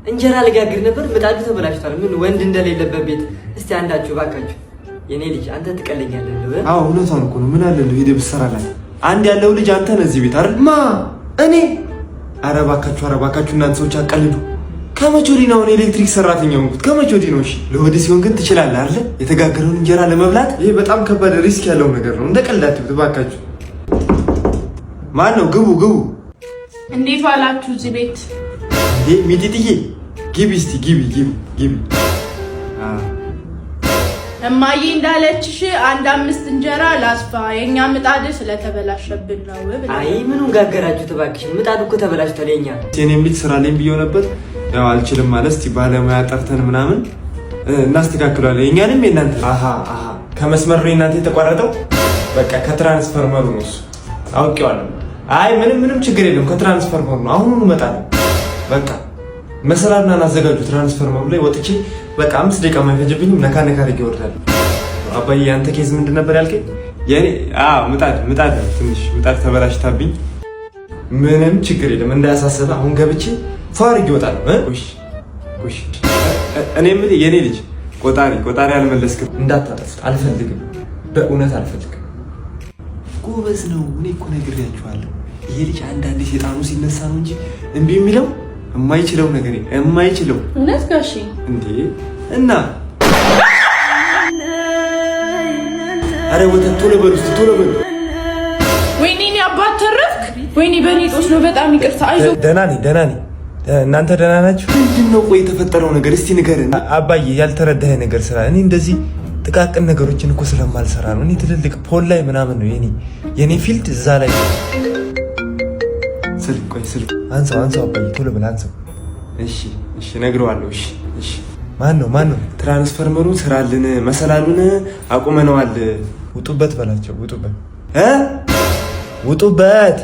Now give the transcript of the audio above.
እንጀራ ልጋግር ነበር ምጣዱ ተበላሽቷል። ምን ወንድ እንደሌለበት ቤት። እስቲ አንዳችሁ ባካችሁ የኔ ልጅ አንተ ትቀለኛለህ። አዎ እውነታውን እኮ ነው። ምን አለ ሄደህ ብትሰራላት። አንድ ያለው ልጅ አንተ ነህ እዚህ ቤት አይደል? ማ እኔ? ኧረ እባካችሁ እናንተ ሰዎች አቀልዱ። ከመቼ ወዲህ ነው ኤሌክትሪክ ሰራተኛው? ከመቼ ወዲህ ነው? እሺ ለወዲህ ሲሆን ግን ትችላለህ አይደል? የተጋገረውን እንጀራ ለመብላት ይሄ በጣም ከባድ ሪስክ ያለው ነገር ነው። እንደ ቀልድ አትብት እባካችሁ። ማን ነው? ግቡ። እንዴት ዋላችሁ እዚህ ቤት? ሚጢጥዬ ግቢ እስቲ ግቢ። እማዬ እንዳለችሽ 1-5 እንጀራ ላስፋ የኛ ምጣድ ስለተበላሸብን ነው ብላ። አይ ምኑን ጋገራችሁት እባክሽ? ምጣዱ እኮ ተበላሽቷል የኛ። እኔም ልጅ ስራ ላይ ብየው ነበር። ያው አልችልም ማለት እስቲ ባለሙያ ጠርተን ምናምን እናስተካክሏለን። የኛንም የእናንተ ከመስመር ነው እናንተ የተቋረጠው። በቃ ከትራንስፈርመሩ ነው እሱ አውቄዋለሁ። አይ ምንም ችግር የለም ከትራንስፈርመሩ ነው። አሁኑኑ እመጣለሁ። በቃ መሰላልና አዘጋጁ። ትራንስፈርመሩ ላይ ወጥቼ በቃ 5 ደቂቃ ማይፈጅብኝም። ነካ አድርጌ እወርዳለሁ። አባዬ አንተ ኬዝ ምንድን ነበር ያልከኝ? የኔ ምጣድ ትንሽ ምጣድ ተበላሽታብኝ። ምንም ችግር የለም እንዳያሳስብ። አሁን ገብቼ ፋር ይወጣል። እሺ እኔ ምን የኔ ልጅ ቆጣሪ አልመለስክም። እንዳታጠፍት አልፈልግም። በእውነት አልፈልግም። ጎበዝ ነው። እኔ እኮ ነግሬያችኋለሁ። ይሄ ልጅ አንዳንዴ ሴጣኑ ሲነሳ ነው እንጂ እምቢ የሚለው የማይችለው ነገር የማይችለው። እውነት ጋሼ እንዴ? እና አረ ወተት ቶሎ በሉ። ወይኔ አባት ተረፍክ። ወይኔ በኔ ጦስ ነው። በጣም ይቅርታ። አይዞህ። ደህና ነኝ። እናንተ ደህና ናችሁ? ምንድነው ቆይ የተፈጠረው ነገር እስቲ ንገረን። አባዬ ያልተረዳህ ነገር ስራ። እኔ እንደዚህ ጥቃቅን ነገሮችን እኮ ስለማልሰራ ነው። እኔ ትልልቅ ፖል ላይ ምናምን ነው የኔ ፊልድ እዛ ላይ። ስልክ አንሳው አባዬ ቶሎ ብለህ አንሳው። እሺ እነግረዋለሁ። እሺ ማን ነው? ትራንስፈርመሩን ስራልን፣ መሰላሉን አቁመነዋል። ውጡበት በላቸው። ውጡበት